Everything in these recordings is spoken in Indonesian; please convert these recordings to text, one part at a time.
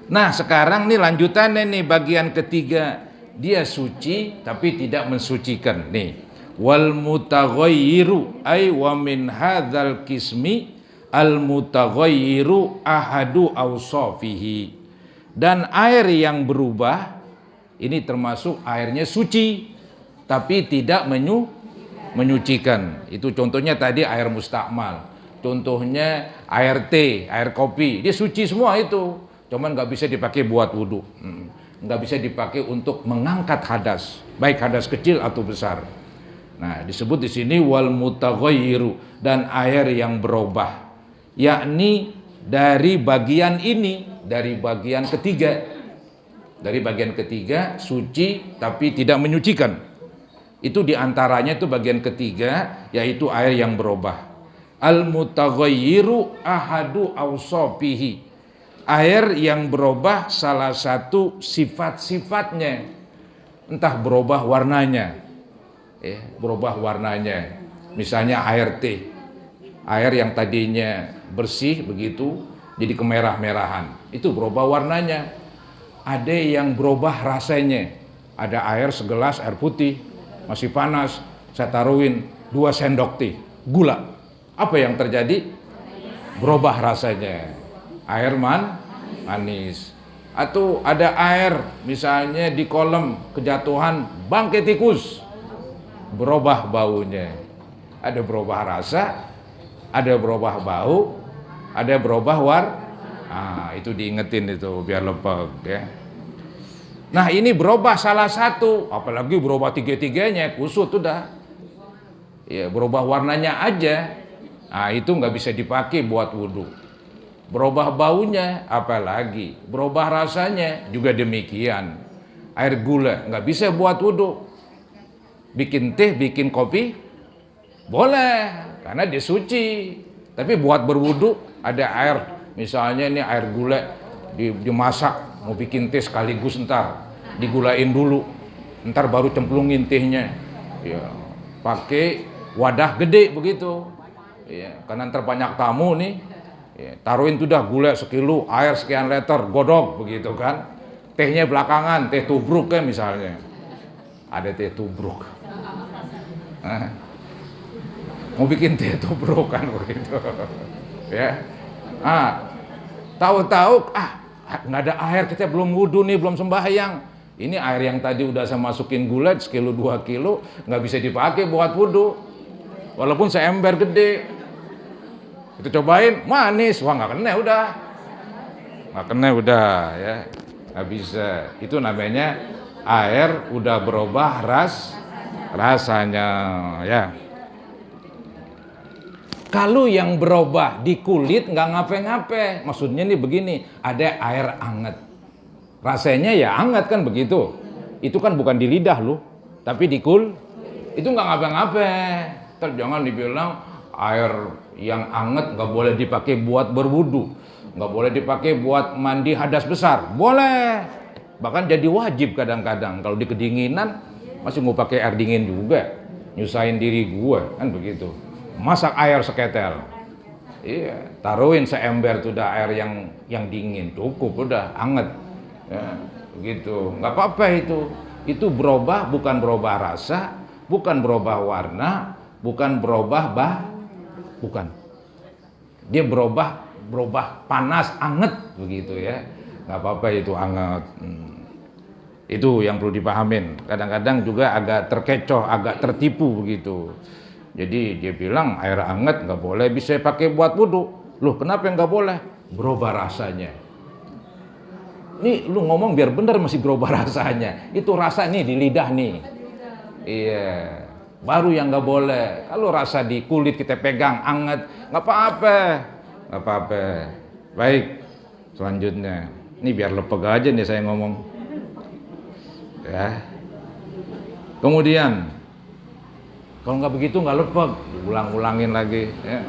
Nah sekarang nih lanjutannya nih bagian ketiga, dia suci tapi tidak mensucikan nih. Wal mutaghayyiru ay wa min hadzal kismi al mutaghayyiru ahadu awsafihi. Dan air yang berubah ini termasuk airnya suci tapi tidak menyucikan. Itu contohnya tadi air mustakmal, contohnya air teh, air kopi, dia suci semua itu, cuman nggak bisa dipakai buat wudhu, nggak bisa dipakai untuk mengangkat hadas, baik hadas kecil atau besar. Nah disebut di sini wal mutaghayyiru, dan air yang berubah, yakni dari bagian ini, dari bagian ketiga. Dari bagian ketiga suci tapi tidak menyucikan. Itu diantaranya itu bagian ketiga, yaitu air yang berubah. Al mutaghayyiru ahadu awsafihi. Air yang berubah salah satu sifat-sifatnya. Entah berubah warnanya. Berubah warnanya. Misalnya air teh. Air yang tadinya bersih begitu jadi kemerah-merahan. Itu berubah warnanya. Ada yang berubah rasanya. Ada air segelas air putih masih panas, saya taruhin 2 sendok teh gula. Apa yang terjadi? Berubah rasanya. Air manis. Atau ada air misalnya di kolam kejatuhan bangkai tikus, berubah baunya. Ada berubah rasa, ada berubah bau, ada berubah itu diingetin itu biar lepek ya. Nah ini berubah salah satu, apalagi berubah tiga-tiganya, kusut udah. Ya berubah warnanya aja, nah itu nggak bisa dipakai buat wudhu. Berubah baunya, apalagi berubah rasanya juga demikian. Air gula nggak bisa buat wudhu. Bikin teh, bikin kopi boleh karena dia suci. Tapi buat berwudhu ada air, misalnya ini air gula dimasak. Mau bikin teh sekaligus ntar digulain dulu, ntar baru cemplungin tehnya. Ya, pakai wadah gede begitu. Ya, karena ntar banyak tamu nih. Ya, taruhin tuh dah gula sekilo, air sekian liter, godok begitu kan. Tehnya belakangan, teh tubruk kan misalnya. Ada teh tubruk. Mau bikin teh tubruk kan begitu. Ya. Tahu-tahu nggak ada air, kita belum wudhu nih, belum sembahyang. Ini air yang tadi udah saya masukin gula sekilo 2 kilo, nggak bisa dipakai buat wudhu. Walaupun seember gede. Itu cobain, manis, wah nggak kena udah. Nggak kena udah ya, nggak bisa. Itu namanya air udah berubah rasanya ya. Kalau yang berubah di kulit nggak ngape-ngape, maksudnya nih begini, ada air anget, rasanya ya anget kan begitu, itu kan bukan di lidah lu, tapi di itu nggak ngape-ngape. Jangan dibilang air yang anget nggak boleh dipakai buat berwudu, nggak boleh dipakai buat mandi hadas besar, boleh, bahkan jadi wajib kadang-kadang. Kalau di kedinginan masih mau pakai air dingin juga, nyusahin diri gua kan begitu. Masak air seketel, iya, taruhin seember tuh dah air yang dingin, cukup udah anget, ya, begitu, nggak apa-apa itu berubah, bukan berubah rasa, bukan berubah warna, bukan berubah bukan, dia berubah panas, anget begitu ya, nggak apa-apa itu anget. Itu yang perlu dipahamin. Kadang-kadang juga agak terkecoh, agak tertipu begitu. Jadi dia bilang air hangat nggak boleh bisa pakai buat wudhu. Loh kenapa nggak boleh? Berubah rasanya. Nih lu ngomong biar benar masih berubah rasanya. Itu rasa nih di lidah nih. Iya. Baru yang nggak boleh. Kalau rasa di kulit kita pegang hangat, nggak apa-apa. Nggak apa-apa. Baik. Selanjutnya. Ini biar lepeg aja nih saya ngomong. Ya. Kemudian. Kalau nggak begitu nggak lepeg, ulang-ulangin lagi. Ya.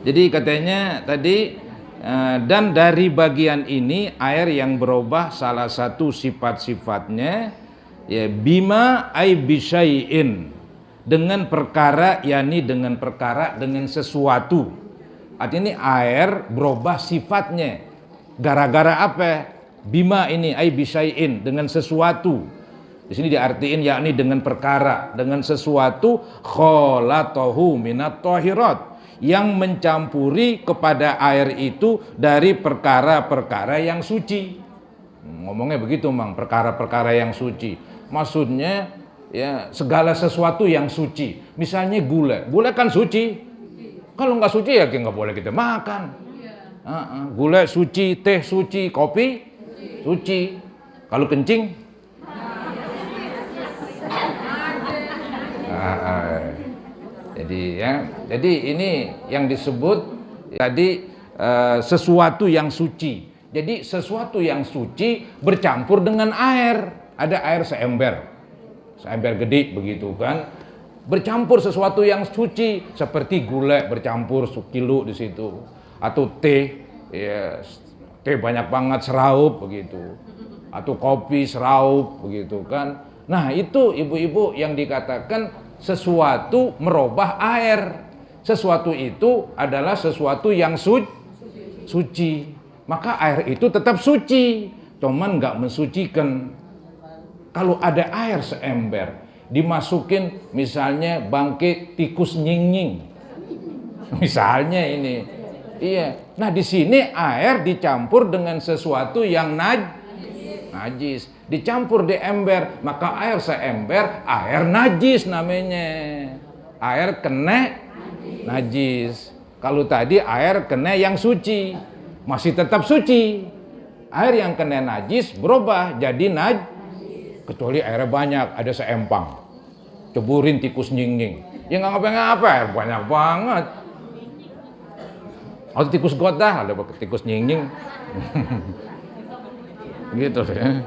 Jadi katanya tadi dan dari bagian ini air yang berubah salah satu sifat-sifatnya ya bima ay bisyai'in, dengan perkara, yakni dengan perkara, dengan sesuatu. Artinya ini air berubah sifatnya. Gara-gara apa? Bima ini ai bisyai'in, dengan sesuatu. Di sini diartiin yakni dengan perkara, dengan sesuatu kholatohu minat tohirat, yang mencampuri kepada air itu dari perkara-perkara yang suci. Ngomongnya begitu, Mang, perkara-perkara yang suci. Maksudnya ya segala sesuatu yang suci. Misalnya gula, gula kan suci. Kalau nggak suci ya nggak boleh kita makan. Gula suci, teh suci, kopi suci. Kalau kencing, jadi ini yang disebut tadi sesuatu yang suci. Jadi sesuatu yang suci bercampur dengan air. Ada air seember gede begitu kan, bercampur sesuatu yang suci seperti gula bercampur sekilo di situ, atau teh, ya, teh banyak banget seraup begitu, atau kopi seraup begitu kan. Nah itu ibu-ibu yang dikatakan sesuatu merubah air. Sesuatu itu adalah sesuatu yang suci. Maka air itu tetap suci, cuman nggak mensucikan. Kalau ada air seember, dimasukin misalnya bangkai tikus nying-nying, misalnya ini, iya. Nah di sini air dicampur dengan sesuatu yang najis, dicampur di ember, maka air seember air najis namanya, air kena najis. Kalau tadi air kena yang suci, masih tetap suci. Air yang kena najis berubah jadi kecuali airnya banyak, ada seempang, ceburin tikus nying-nying, ya nggak ngapa-ngapa, air banyak banget. Atau tikus godah, ada tikus nying-nying. Gitu ya.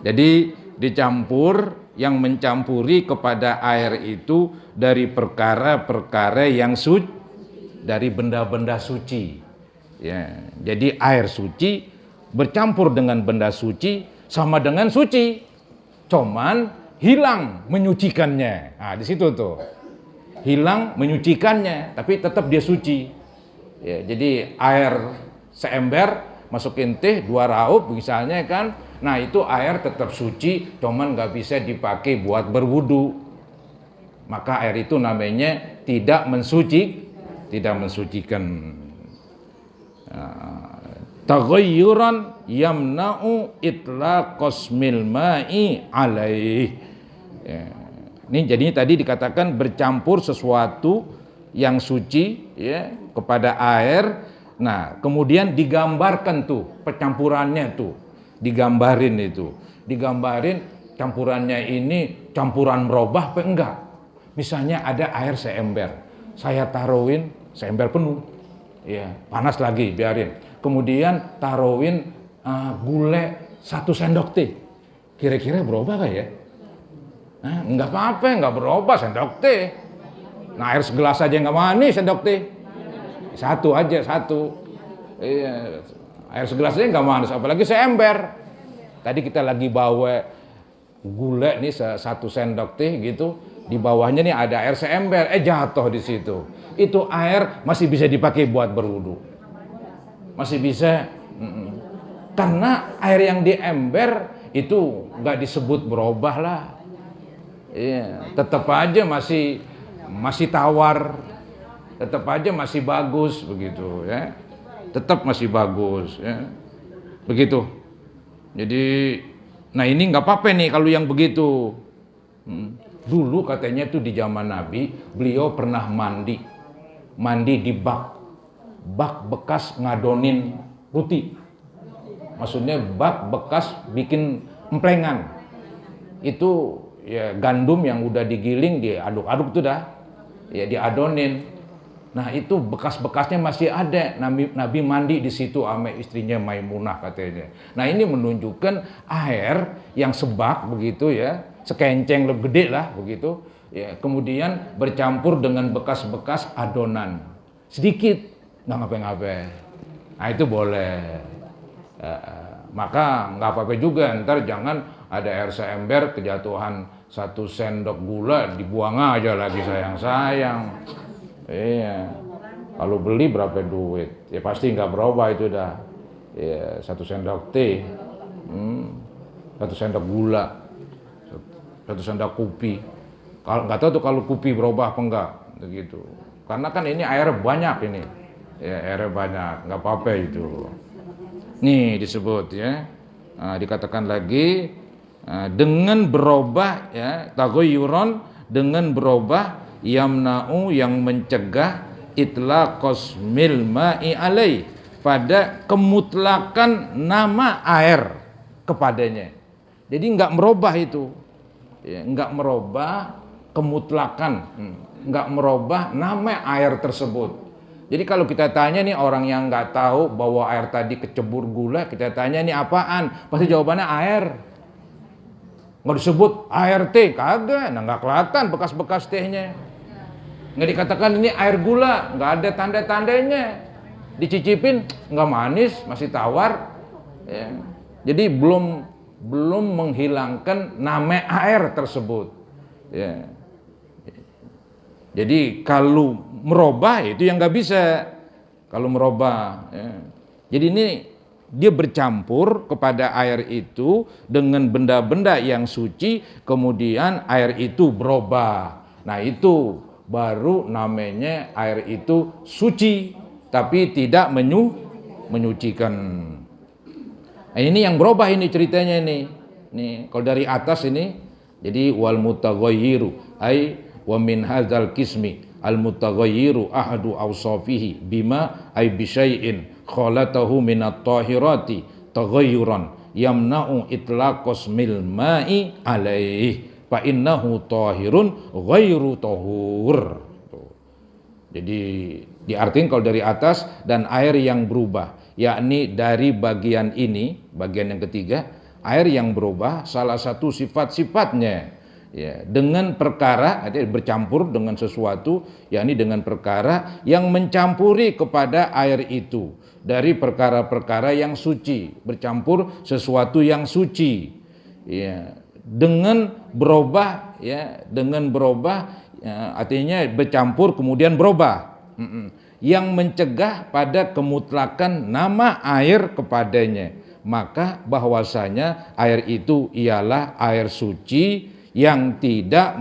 Jadi dicampur, yang mencampuri kepada air itu dari perkara-perkara yang suci, dari benda-benda suci. Ya, jadi air suci bercampur dengan benda suci sama dengan suci, cuman hilang menyucikannya. Nah, di situ tuh hilang menyucikannya, tapi tetap dia suci. Ya, jadi air seember masukin teh 2 raup misalnya kan, nah itu air tetap suci, cuman nggak bisa dipakai buat berwudu. Maka air itu namanya tidak mensucikan. Taghayyuran yamna'u itlaqas mil ma'i alaih. Ya. Ini jadinya tadi dikatakan bercampur sesuatu yang suci ya kepada air. Nah, kemudian digambarkan tuh percampurannya tuh, digambarin itu. Digambarin campurannya ini campuran merubah apa enggak? Misalnya ada air seember, saya taruhin seember penuh. Ya, panas lagi biarin. Kemudian taruhin gula 1 sendok teh. Kira-kira berubah gak ya? Enggak apa-apa, enggak berubah sendok teh. Nah air segelas aja enggak manis sendok teh. 1 aja. Iya, air segelas aja enggak manis, apalagi seember. Tadi kita lagi bawa gula nih 1 sendok teh gitu. Di bawahnya nih ada air seember, jatuh di situ. Itu air masih bisa dipakai buat berwudu. Masih bisa, karena air yang di ember itu nggak disebut berubah lah, iya, tetap aja masih tawar, tetap aja masih bagus begitu ya, tetap masih bagus ya, begitu. Jadi, nah ini nggak apa-apa nih kalau yang begitu. Dulu katanya tuh di zaman Nabi, beliau pernah mandi di bak bekas ngadonin roti. Maksudnya bak bekas bikin emplengan. Itu ya gandum yang udah digiling diaduk-aduk tuh dah. Ya diadonin. Nah, itu bekas-bekasnya masih ada. Nabi mandi di situ sama istrinya Maimunah katanya. Nah, ini menunjukkan air yang sebak begitu ya, sekenceng lebih gede lah begitu. Ya, kemudian bercampur dengan bekas-bekas adonan. Sedikit nggak ngapa-ngapain. Nah itu boleh. Maka nggak apa-apa juga, ntar jangan ada air seember kejatuhan 1 sendok gula dibuang aja lagi sayang-sayang. Iya. Kalau beli berapa duit? Ya pasti nggak berubah itu dah. ya 1 sendok teh, 1 sendok gula, 1 sendok kopi. Kalau nggak tahu tuh kalau kopi berubah apa enggak, begitu. Karena kan ini air banyak ini, ya air banyak, nggak apa-apa itu. Nih disebut ya, dikatakan lagi dengan berubah ya, taghayyuran dengan berubah yamna'u yang mencegah itlaqos mil ma'i alai pada kemutlakan nama air kepadanya. Jadi nggak merubah itu, ya, nggak merubah kemutlakan, nggak merubah nama air tersebut. Jadi kalau kita tanya nih orang yang nggak tahu bahwa air tadi kecebur gula, kita tanya nih apaan, pasti jawabannya air. Nggak disebut air teh, kagak, nah nggak kelihatan bekas-bekas tehnya. Nggak dikatakan ini air gula, nggak ada tanda-tandanya. Dicicipin nggak manis, masih tawar. Ya. Jadi belum menghilangkan nama air tersebut. Ya. Jadi kalau merubah itu yang nggak bisa. Kalau merubah, ya. Jadi ini dia bercampur kepada air itu dengan benda-benda yang suci, kemudian air itu berubah. Nah itu baru namanya air itu suci, tapi tidak menyucikan. Nah, ini yang berubah ini ceritanya ini. Nih kalau dari atas ini, jadi wal mutaghayyiru ai wa min hadzal qismi al mutaghayyiru ahadu awsafihi bima ay bisyai'in khalatahu minat tahirati taghayyuran yamna'u itlaqos mil ma'i alaih fa innahu tahirun ghairu tahur. Jadi diartikan kalau dari atas dan air yang berubah, yakni dari bagian ini, bagian yang ketiga, air yang berubah salah satu sifat-sifatnya ya, dengan perkara, bercampur dengan sesuatu, yakni dengan perkara yang mencampuri kepada air itu dari perkara-perkara yang suci, bercampur sesuatu yang suci ya, dengan berubah ya, dengan berubah ya, artinya bercampur kemudian berubah yang mencegah pada kemutlakan nama air kepadanya, maka bahwasanya air itu ialah air suci yang tidak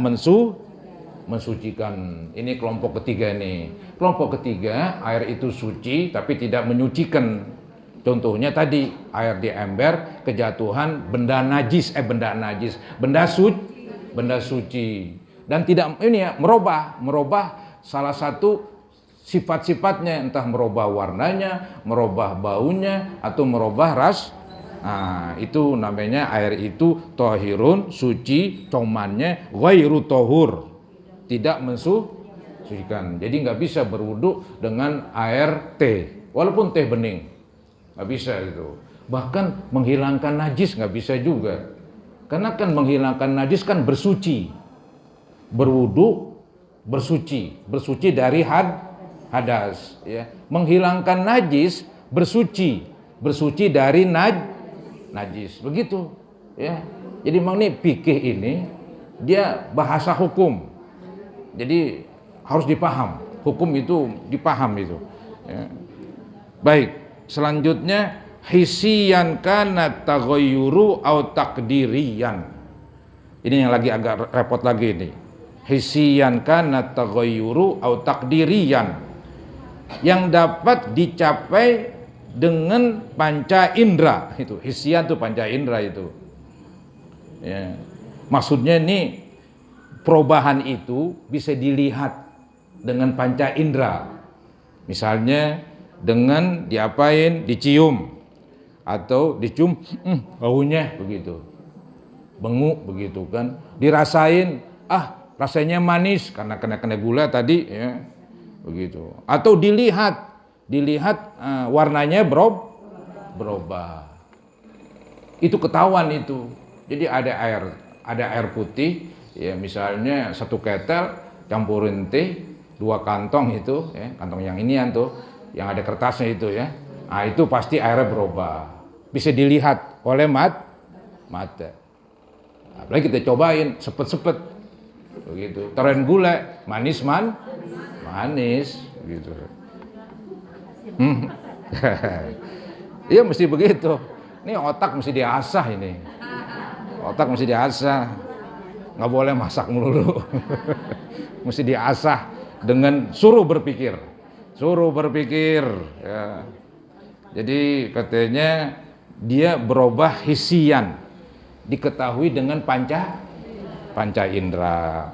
mensucikan. Ini kelompok ketiga nih. Kelompok ketiga, air itu suci tapi tidak menyucikan. Contohnya tadi air di ember kejatuhan benda najis, benda suci dan tidak ini ya merubah salah satu sifat-sifatnya, entah merubah warnanya, merubah baunya atau merubah nah, itu namanya air itu tahirun, suci, comannya ghairu tahur, tidak mensucikan. Jadi nggak bisa berwudu dengan air teh, walaupun teh bening, nggak bisa itu. Bahkan menghilangkan najis nggak bisa juga, karena kan menghilangkan najis kan bersuci, berwudu bersuci dari hadas, ya. Menghilangkan najis bersuci dari najis, begitu ya. Jadi memang nih fikih ini dia bahasa hukum, jadi harus dipaham, hukum itu dipaham itu ya. Baik, selanjutnya hisiyan kana taghayyuru au takdiriyan. Ini yang lagi agak repot lagi ini. Hisiyan kana taghayyuru au takdiriyan, yang dapat dicapai dengan panca indera. Itu hisian tuh panca indera itu ya. Maksudnya ini perubahan itu bisa dilihat dengan panca indera, misalnya dengan diapain, dicium atau dicium baunya begitu, benguk begitu kan, dirasain rasanya manis karena kena gula tadi ya begitu, atau dilihat warnanya berubah, itu ketahuan itu. Jadi ada air putih ya, misalnya 1 ketel campurin teh 2 kantong itu ya, kantong yang inian tuh yang ada kertasnya itu ya, nah itu pasti airnya berubah, bisa dilihat oleh mata. Apalagi kita cobain sepet begitu, taruhin gula manis gitu. Iya mesti begitu. Ini otak mesti diasah ini. Otak mesti diasah. Nggak boleh masak melulu. Mesti diasah dengan suruh berpikir. Suruh berpikir. Ya. Jadi katanya dia berubah hisian. Diketahui dengan panca indera.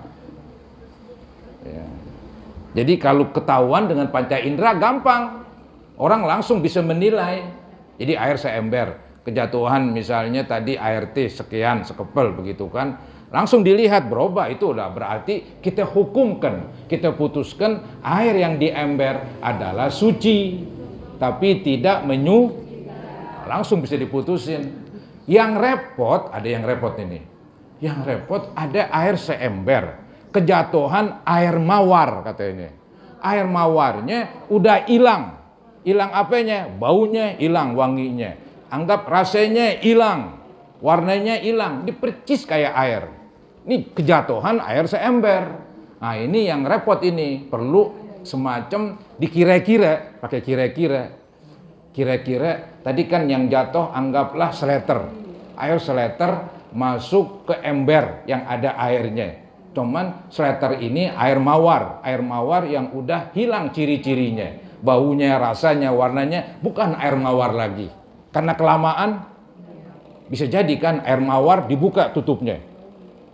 Ya. Jadi kalau ketahuan dengan panca indera gampang. Orang langsung bisa menilai. Jadi air seember, kejatuhan misalnya tadi air teh sekian, sekepel begitu kan. Langsung dilihat berubah, itu udah berarti kita hukumkan, kita putuskan air yang di ember adalah suci. Tapi tidak langsung bisa diputusin. Yang repot, ada yang repot ini. Yang repot ada air seember, kejatuhan air mawar katanya. Air mawarnya udah hilang. Hilang apanya? Baunya hilang, wanginya. Anggap rasanya hilang, warnanya hilang, dipercis kayak air. Ini kejatuhan air seember. Nah ini yang repot ini, perlu semacam dikira-kira, pakai kira-kira. Kira-kira tadi kan yang jatuh anggaplah seleter. Air seleter masuk ke ember yang ada airnya. Cuman seleter ini air mawar yang udah hilang ciri-cirinya. Baunya, rasanya, warnanya bukan air mawar lagi. Karena kelamaan bisa jadi kan air mawar dibuka tutupnya.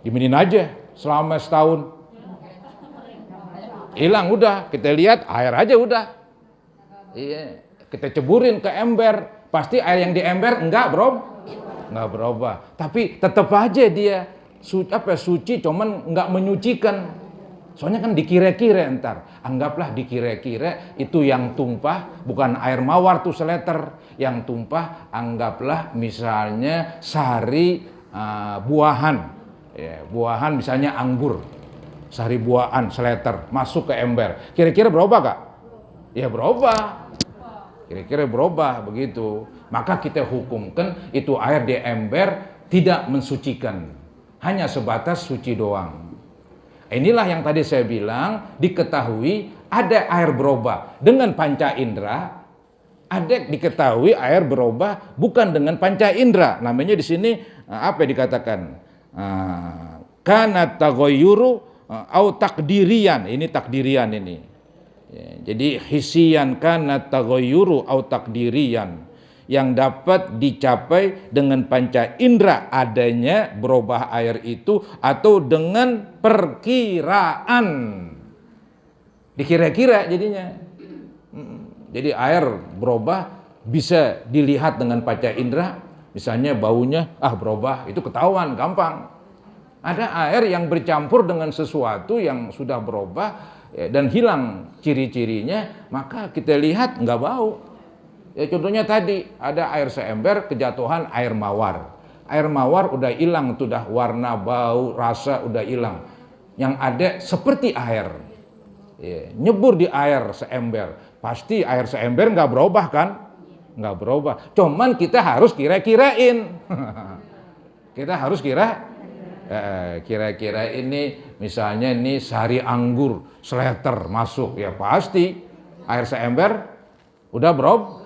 Dimenin aja selama setahun. Hilang udah, kita lihat air aja udah. Iya, kita ceburin ke ember, pasti air yang di ember enggak berubah. Tapi tetap aja dia suci, cuman enggak menyucikan. Soalnya kan dikira-kira ntar. Anggaplah dikira-kira itu yang tumpah bukan air mawar tuh seleter. Yang tumpah anggaplah misalnya sari buahan. Ya, buahan misalnya anggur. Sari buahan seleter masuk ke ember. Kira-kira berubah gak? Ya berubah. Kira-kira berubah begitu. Maka kita hukumkan itu air di ember tidak mensucikan. Hanya sebatas suci doang. Inilah yang tadi saya bilang, diketahui ada air berubah dengan panca indera, ada diketahui air berubah bukan dengan panca indera. Namanya di sini apa yang dikatakan? Kana taghayyuru au takdirian. Ini takdirian ini. Ya, jadi hisian kana taghayyuru au takdirian. Yang dapat dicapai dengan panca indera adanya berubah air itu atau dengan perkiraan. Dikira-kira jadinya. Jadi air berubah bisa dilihat dengan panca indera. Misalnya baunya berubah, itu ketahuan gampang. Ada air yang bercampur dengan sesuatu yang sudah berubah dan hilang ciri-cirinya, maka kita lihat nggak bau. Ya contohnya tadi ada air seember kejatuhan air mawar. Air mawar udah hilang, sudah warna, bau, rasa udah hilang. Yang ada seperti air. Ya, nyebur di air seember, pasti air seember nggak berubah kan? Nggak berubah. Cuman kita harus kira-kirain. Kita harus kira-kira ini misalnya ini sari anggur seleter masuk, ya pasti air seember udah berubah.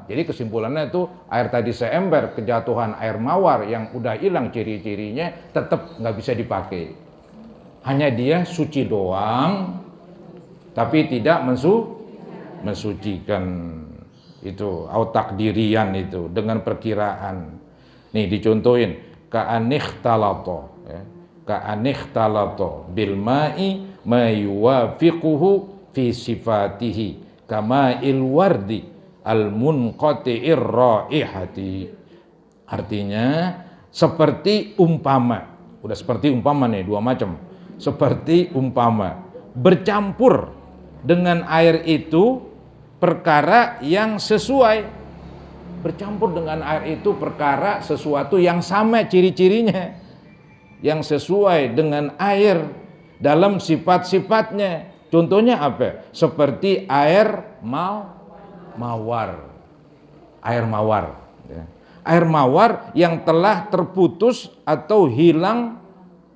Jadi kesimpulannya itu air tadi seember kejatuhan air mawar yang udah hilang ciri-cirinya tetap nggak bisa dipakai. Hanya dia suci doang, tapi tidak mensucikan. Itu takdirian itu dengan perkiraan. Nih dicontohin ka'anikhtalato ya. Ka'anikhtalato bil ma'i ma yuwafiquhu fi sifatihi kama'il wardi al munqati'ir raihati. Artinya seperti umpama. Udah seperti umpama nih, dua macam. Seperti umpama bercampur dengan air itu perkara yang sesuai. Bercampur dengan air itu perkara sesuatu yang sama ciri-cirinya, yang sesuai dengan air dalam sifat-sifatnya. Contohnya apa? Seperti air mawar. Air mawar ya. Air mawar yang telah terputus atau hilang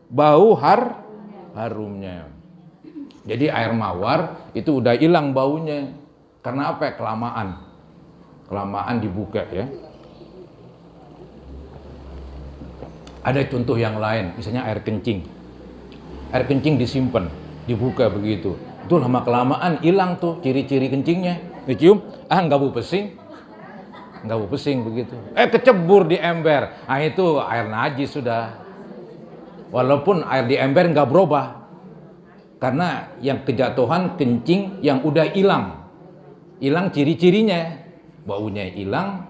bau harumnya. Jadi air mawar itu udah hilang baunya. Karena apa? Kelamaan. kelamaan dibuka ya. Ada contoh yang lain, misalnya air kencing. Air kencing disimpan, dibuka begitu. Itu lama kelamaan hilang tuh ciri-ciri kencingnya. Dicium, nggak bau pesing. Nggak bau pesing begitu. Kecebur di ember. Nah itu air najis sudah. Walaupun air di ember nggak berubah. Karena yang kejatuhan kencing yang udah hilang. Hilang ciri-cirinya. Baunya hilang,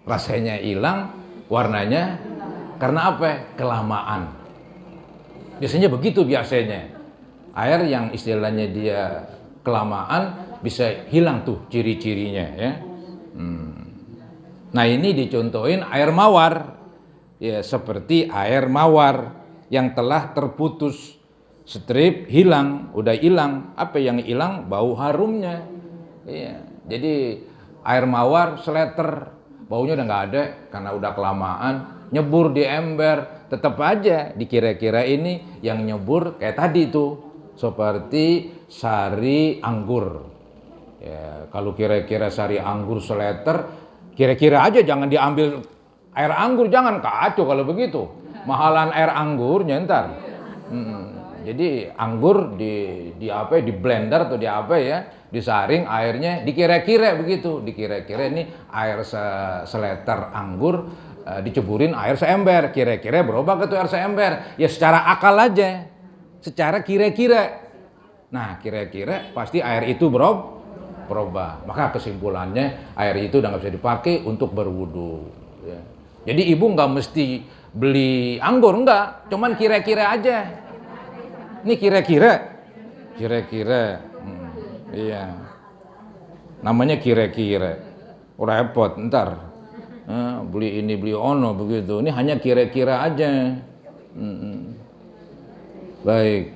rasanya hilang, warnanya. Karena apa? Kelamaan. Biasanya begitu biasanya. Air yang istilahnya dia kelamaan bisa hilang tuh ciri-cirinya ya. Nah ini dicontohin air mawar. Ya seperti air mawar yang telah terputus strip hilang, udah hilang. Apa yang hilang? Bau harumnya. Ya, jadi air mawar seleter, baunya udah nggak ada karena udah kelamaan. Nyebur di ember, tetap aja dikira-kira ini yang nyebur kayak tadi tuh seperti sari anggur. Ya, kalau kira-kira sari anggur seleter, kira-kira aja jangan diambil air anggur, jangan kacau kalau begitu. Mahalan air anggurnya ntar. Jadi anggur di apa? Di blender atau di apa ya? Disaring airnya, dikira-kira begitu. Dikira-kira ini air seleter anggur. Diceburin air seember, kira-kira berubah ke tuh air seember. Ya secara akal aja, secara kira-kira. Nah kira-kira pasti air itu berubah. Maka kesimpulannya air itu udah nggak bisa dipakai untuk berwudu. Ya. Jadi ibu nggak mesti beli anggur, enggak, cuman kira-kira aja. Ini kira-kira. Iya. Namanya kira-kira. Repot ntar. Beli ini beli ono begitu. Ini hanya kira-kira aja. Baik.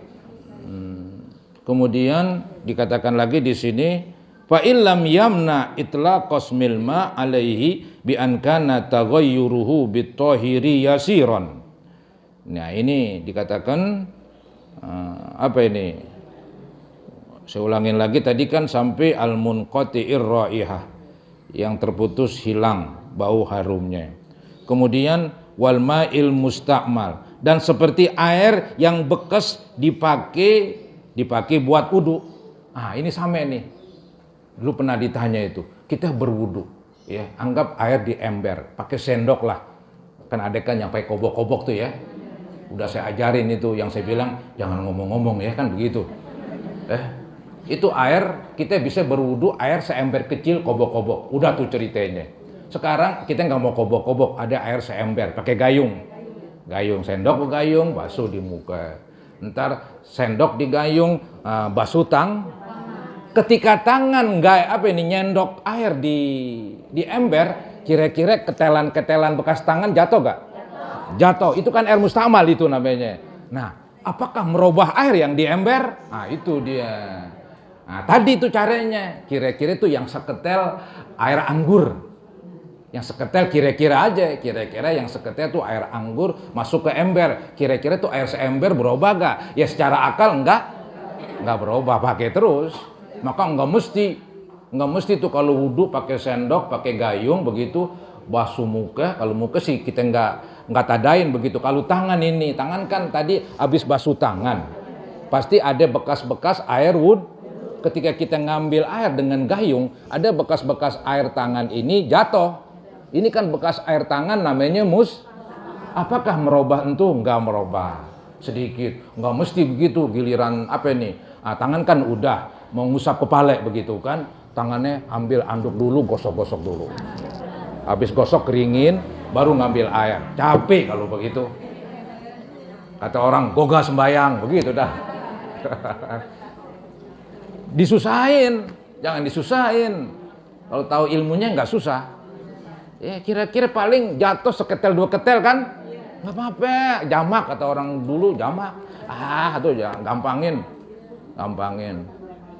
Kemudian dikatakan lagi di sini, fa illam yamna itlaqas milma alaihi bi an kana taghayyuruhu bitahiri yasiran. Nah, ini dikatakan apa ini? Saya ulangin lagi tadi kan sampai al-munqati'ir raihah, yang terputus hilang bau harumnya. Kemudian wal ma'il musta'mal, dan seperti air yang bekas dipakai buat wudu. Ini sama nih. Dulu pernah ditanya itu, kita berwudu ya, anggap air di ember, pakai sendok lah. Kan ada kan yang pakai kobok-kobok tuh ya. Udah saya ajarin itu, yang saya bilang jangan ngomong-ngomong ya kan begitu. Itu air kita bisa berwudu air seember kecil kobok-kobok. Udah tuh ceritanya. Sekarang kita nggak mau kobok-kobok, ada air seember, pakai gayung, sendok ke gayung, basuh di muka. Ntar sendok di gayung, basuh ketika tangan nggak nyendok air di ember, kira-kira ketelan bekas tangan jatuh gak? Jatuh. Itu kan air mustamal itu namanya. Nah, apakah merubah air yang di ember? Nah, itu dia. Nah, tadi itu caranya. Kira-kira itu yang seketel air anggur. Yang seketel kira-kira aja, kira-kira yang seketel tuh air anggur masuk ke ember, kira-kira tuh air seember berubah gak? Ya secara akal enggak berubah, pakai terus. Maka enggak mesti tuh kalau wudu pakai sendok, pakai gayung begitu, basuh muka. Kalau muka sih kita enggak tadain begitu. Kalau tangan kan tadi habis basuh tangan, pasti ada bekas-bekas air wudu. Ketika kita ngambil air dengan gayung, ada bekas-bekas air tangan ini jatuh. Ini kan bekas air tangan namanya Apakah merubah itu? Enggak merubah. Sedikit. Enggak mesti begitu giliran tangan kan udah mau ngusap kepala begitu kan. Tangannya ambil anduk dulu, gosok-gosok dulu. Habis gosok keringin, baru ngambil air. Capek kalau begitu. Kata orang, goga sembayang. Begitu dah. Disusahin. Jangan disusahin. Kalau tahu ilmunya nggak susah. Ya kira-kira paling jatuh seketel dua ketel kan? Nggak apa-apa, jamak kata orang dulu, jamak. Tuh jangan gampangin.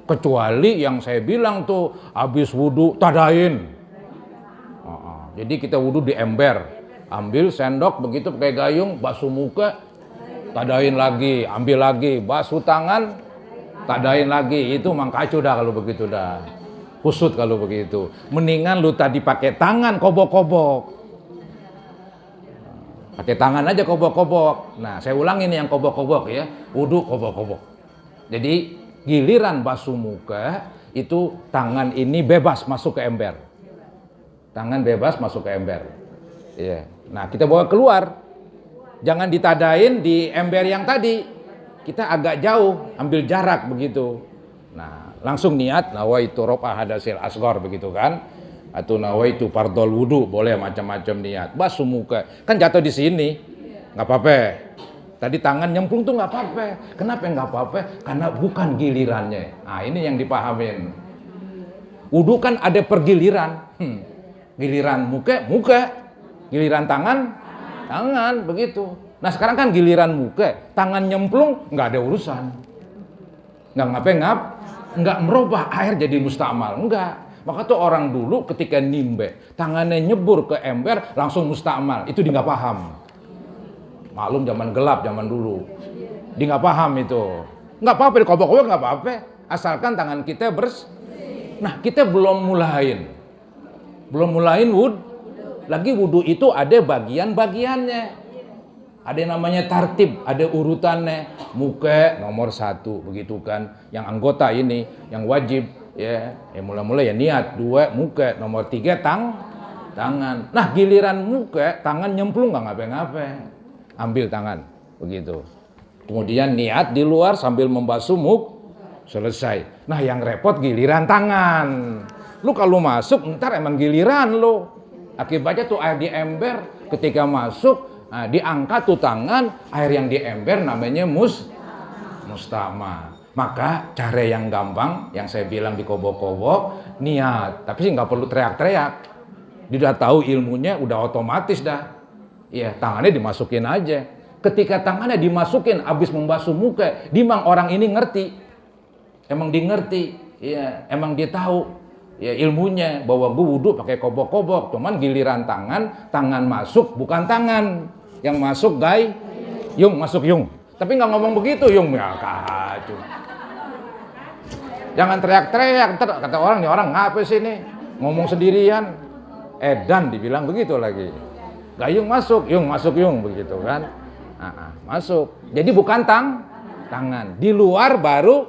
Kecuali yang saya bilang tuh habis wudu tadain. Jadi kita wudu di ember, ambil sendok begitu pakai gayung, basuh muka, tadain lagi, ambil lagi, basuh tangan, tadain lagi. Itu mang kacau dah kalau begitu dah. kusut kalau begitu. Mendingan lu tadi pakai tangan kobok-kobok. Pakai tangan aja kobok-kobok. Nah, saya ulangi nih yang kobok-kobok ya. Wudu kobok-kobok. Jadi giliran basuh muka itu tangan ini bebas masuk ke ember. Tangan bebas masuk ke ember. Iya. Nah, kita bawa keluar. Jangan ditadain di ember yang tadi. Kita agak jauh, ambil jarak begitu. Nah, langsung niat nawaitu raf'a hadasil asghar begitu kan? Atau nawaitu fardhol wudu, boleh macam-macam niat. Basuh muka, kan jatuh di sini, nggak apa-apa. Tadi tangan nyemplung tuh nggak apa-apa. Kenapa nggak apa-apa? Karena bukan gilirannya. Nah, ini yang dipahamin. Wudu kan ada pergiliran. Giliran muka, muka. Giliran tangan, tangan, begitu. Nah, sekarang kan giliran muka, tangan nyemplung, nggak ada urusan. Nggak ngapa-ngap, nggak merubah air jadi mustamal, enggak. Maka tuh orang dulu ketika nimbe, tangannya nyebur ke ember, langsung mustamal. Itu dia nggak paham. Maklum zaman gelap, zaman dulu. Dia nggak paham itu. Nggak apa-apa, dikobok-kobok nggak apa-apa. Asalkan tangan kita bersih. Nah, kita belum mulain. Belum mulain wudhu. Lagi wudhu itu ada bagian-bagiannya. Ada yang namanya tartib, ada urutannya. Muka nomor 1, begitu kan. Yang anggota ini, yang wajib. Ya mulai-mulai ya niat. 2 muka, nomor 3 tangan. Nah, giliran muka, tangan nyemplung nggak ngapa-ngapa. Ambil tangan, begitu. Kemudian niat di luar sambil membasuh selesai. Nah, yang repot giliran tangan. Lu kalau masuk, ntar emang giliran lu. Akibatnya tuh air di ember, ketika masuk, nah, diangkat tuh tangan, air yang di ember namanya mustama. Maka cara yang gampang, yang saya bilang di kobok-kobok, niat. Tapi sih nggak perlu teriak-teriak. Dia udah tahu ilmunya, udah otomatis dah. Iya, tangannya dimasukin aja. Ketika tangannya dimasukin, habis membasuh muka, dimang orang ini ngerti. Emang dia ngerti. Iya, emang dia tahu. Ya ilmunya bahwa gue wudhu pakai kobok-kobok. Cuman giliran tangan masuk bukan tangan. Yang masuk yung masuk yung. Tapi nggak ngomong begitu yung ya kacau. Jangan teriak-teriak, ntar kata orang, nih orang ngapa sih nih ngomong sendirian. Edan dibilang begitu lagi. Gayung masuk yung begitu kan. Masuk. Jadi bukan tangan. Di luar baru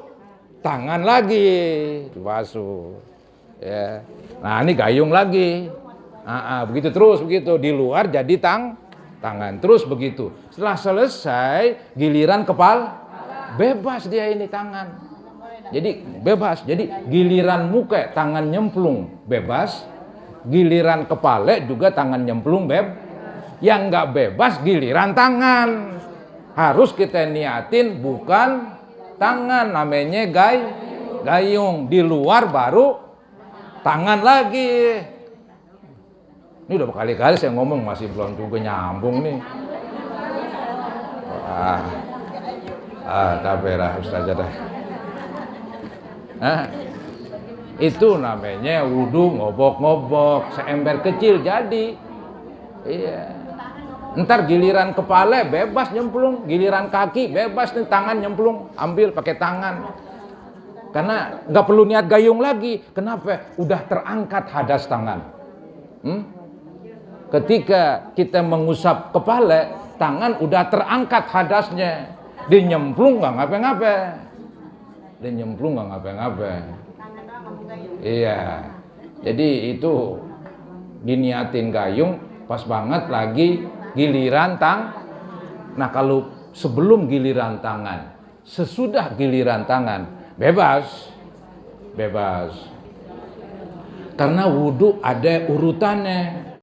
tangan lagi dibasuh. Ya. Nah, ini gayung lagi. Begitu terus begitu. Di luar jadi tangan. Terus begitu. Setelah selesai giliran kepala bebas dia ini tangan. Jadi bebas. Jadi giliran muka tangan nyemplung bebas. Giliran kepala juga tangan nyemplung Yang nggak bebas giliran tangan. Harus kita niatin bukan tangan, namanya gayung. Di luar baru tangan lagi. Ini udah berkali-kali saya ngomong masih belum juga nyambung nih. Tabera Ustazah dah. Itu namanya wudhu ngobok-ngobok, seember kecil jadi. Iya. Ntar giliran kepala bebas nyemplung, giliran kaki bebas nih tangan nyemplung, ambil pakai tangan. Karena nggak perlu niat gayung lagi. Kenapa? Udah terangkat hadas tangan. Ketika kita mengusap kepala, tangan udah terangkat hadasnya. Dia nyemplung nggak ngapa-ngapa. Iya. Jadi itu diniatin gayung pas banget lagi giliran Nah, kalau sebelum giliran tangan, sesudah giliran tangan, bebas. Karena wudhu ada urutannya.